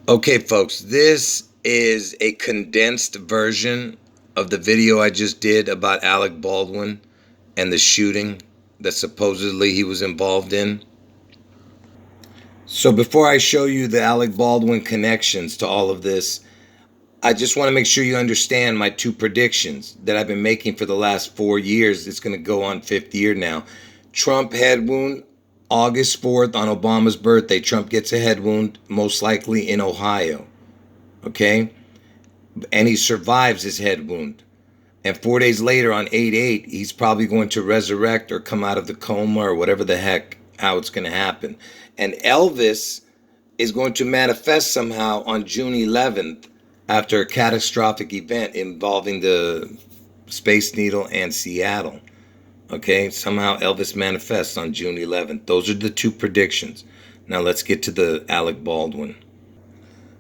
Okay, folks, this is a condensed version of the video I just did about Alec Baldwin and the shooting that supposedly he was involved in. So before I show you the Alec Baldwin connections to all of this, I just want to make sure you understand my two predictions that I've been making for the last 4 years. It's going to go on fifth year now. Trump head wound, August 4th on Obama's birthday. Trump gets a head wound, most likely in Ohio. Okay? And he survives his head wound. And 4 days later on 8/8, he's probably going to resurrect or come out of the coma or whatever the heck, how it's going to happen. And Elvis is going to manifest somehow on June 11th after a catastrophic event involving the Space Needle and Seattle. Okay, somehow Elvis manifests on June 11th. Those are the two predictions. Now let's get to the Alec Baldwin.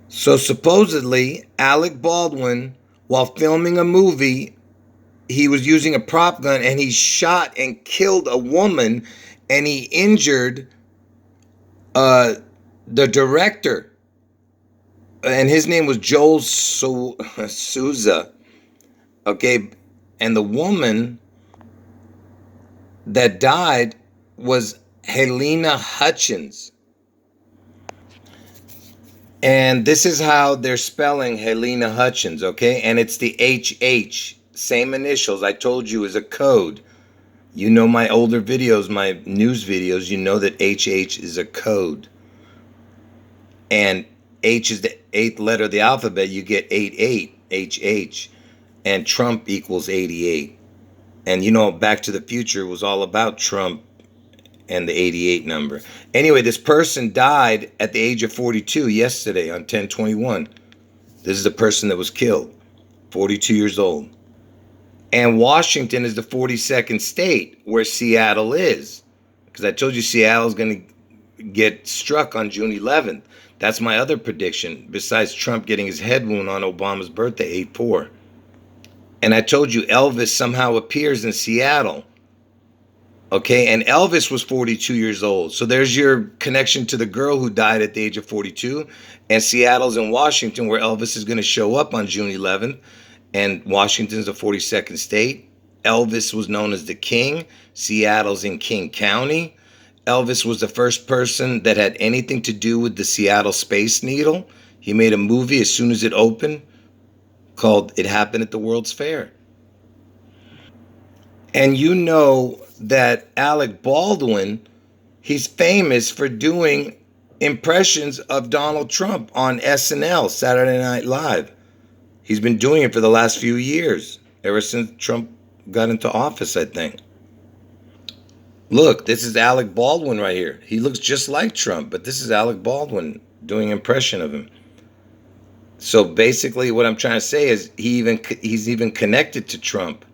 So supposedly, Alec Baldwin, while filming a movie, he was using a prop gun and he shot and killed a woman and he injured the director. And his name was Joel Souza. Okay, and the woman that died was Helena Hutchins. And this is how they're spelling Helena Hutchins, okay? And it's the HH, same initials I told you is a code. You know my older videos, my news videos, you know that HH is a code. And H is the 8th letter of the alphabet, you get 88, HH. And Trump equals 88. And you know, Back to the Future was all about Trump and the 88 number. Anyway, this person died at the age of 42 yesterday on 10/21. This is the person that was killed, 42 years old. And Washington is the 42nd state where Seattle is. Because I told you Seattle's going to get struck on June 11th. That's my other prediction, besides Trump getting his head wound on Obama's birthday, 8/4. And I told you Elvis somehow appears in Seattle. Okay, and Elvis was 42 years old. So there's your connection to the girl who died at the age of 42. And Seattle's in Washington, where Elvis is going to show up on June 11th. And Washington's the 42nd state. Elvis was known as the King. Seattle's in King County. Elvis was the first person that had anything to do with the Seattle Space Needle. He made a movie as soon as it opened called It Happened at the World's Fair. And you know that Alec Baldwin, he's famous for doing impressions of Donald Trump on SNL, Saturday Night Live. He's been doing it for the last few years, ever since Trump got into office, I think. Look, this is Alec Baldwin right here. He looks just like Trump, but this is Alec Baldwin doing an impression of him. So basically what I'm trying to say is he's even connected to Trump.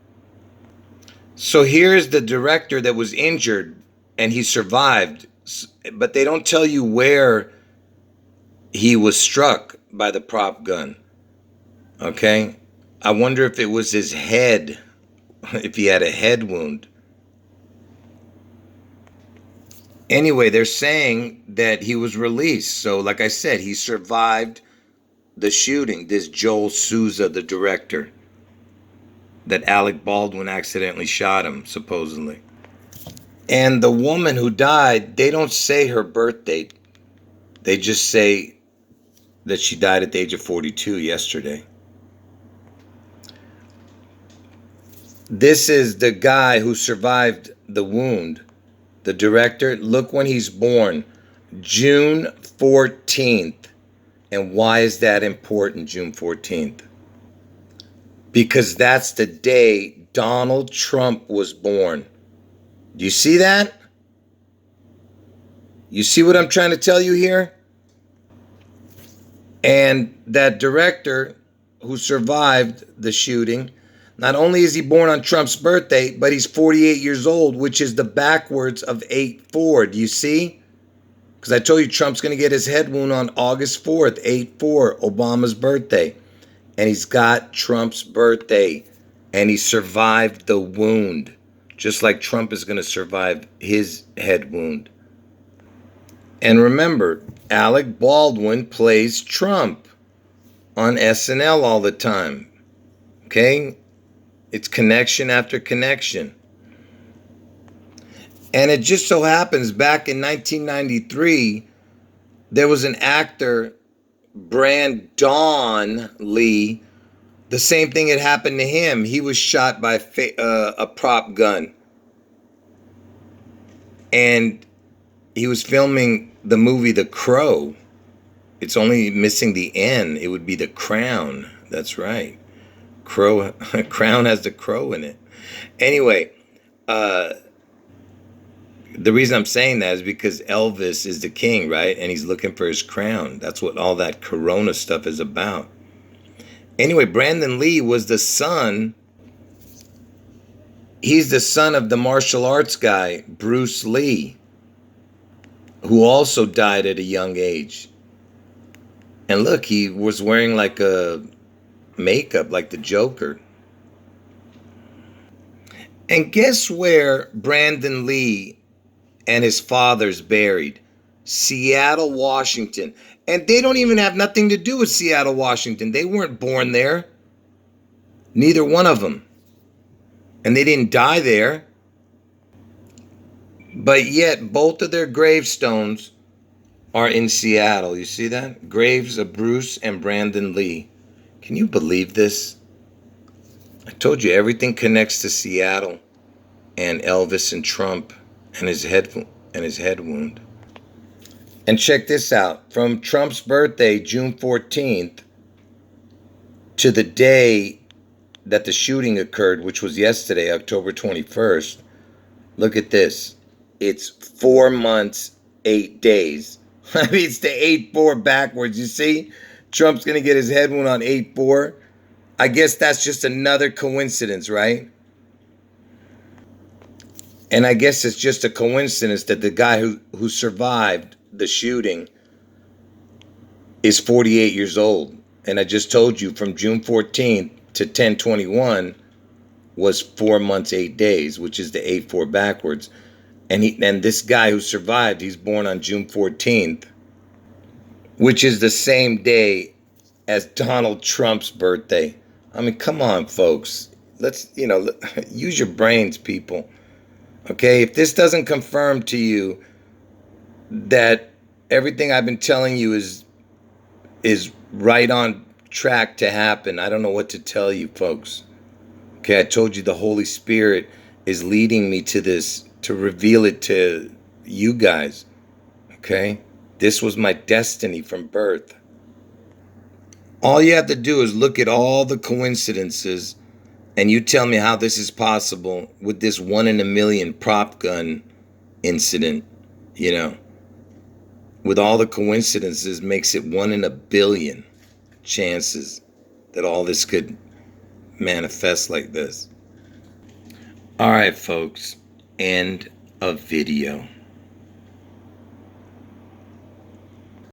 So here's the director that was injured and he survived, but they don't tell you where he was struck by the prop gun. Okay? I wonder if it was his head, if he had a head wound. Anyway, they're saying that he was released. So like I said, he survived the shooting, this Joel Souza, the director, that Alec Baldwin accidentally shot him, supposedly. And the woman who died, they don't say her birth date. They just say that she died at the age of 42 yesterday. This is the guy who survived the wound, the director. Look when he's born, June 14th. And why is that important, June 14th? Because that's the day Donald Trump was born. Do you see that? You see what I'm trying to tell you here? And that director who survived the shooting, not only is he born on Trump's birthday, but he's 48 years old, which is the backwards of 8/4. Do you see? Because I told you Trump's going to get his head wound on August 4th, 8/4, Obama's birthday. And he's got Trump's birthday. And he survived the wound. Just like Trump is going to survive his head wound. And remember, Alec Baldwin plays Trump on SNL all the time. Okay? It's connection after connection. And it just so happens back in 1993, there was an actor, Brandon Lee. The same thing had happened to him. He was shot by a prop gun. And he was filming the movie The Crow. It's only missing the N. It would be The Crown. That's right. Crow. Crown has the crow in it. Anyway, the reason I'm saying that is because Elvis is the king, right? And he's looking for his crown. That's what all that Corona stuff is about. Anyway, Brandon Lee was the son. He's the son of the martial arts guy, Bruce Lee, who also died at a young age. And look, he was wearing like a makeup, like the Joker. And guess where Brandon Lee and his father's buried? Seattle, Washington. And they don't even have nothing to do with Seattle, Washington. They weren't born there. Neither one of them. And they didn't die there. But yet, both of their gravestones are in Seattle. You see that? Graves of Bruce and Brandon Lee. Can you believe this? I told you everything connects to Seattle and Elvis and Trump and his head wound. And check this out. From Trump's birthday, June 14th, to the day that the shooting occurred, which was yesterday, October 21st, look at this. It's 4 months, 8 days. I mean, it's the 8-4 backwards. You see? Trump's going to get his head wound on 8-4. I guess that's just another coincidence, right? And I guess it's just a coincidence that the guy who survived the shooting is 48 years old. And I just told you from June 14th to 10/21 was 4 months, 8 days, which is the 8-4 backwards. And this guy who survived, he's born on June 14th, which is the same day as Donald Trump's birthday. I mean, come on, folks. Let's, use your brains, people. Okay? If this doesn't confirm to you that everything I've been telling you is right on track to happen, I don't know what to tell you, folks. Okay, I told you the Holy Spirit is leading me to this, to reveal it to you guys. Okay? This was my destiny from birth. All you have to do is look at all the coincidences and you tell me how this is possible with this 1 in a million prop gun incident, with all the coincidences makes it 1 in a billion chances that all this could manifest like this. All right, folks, end of video.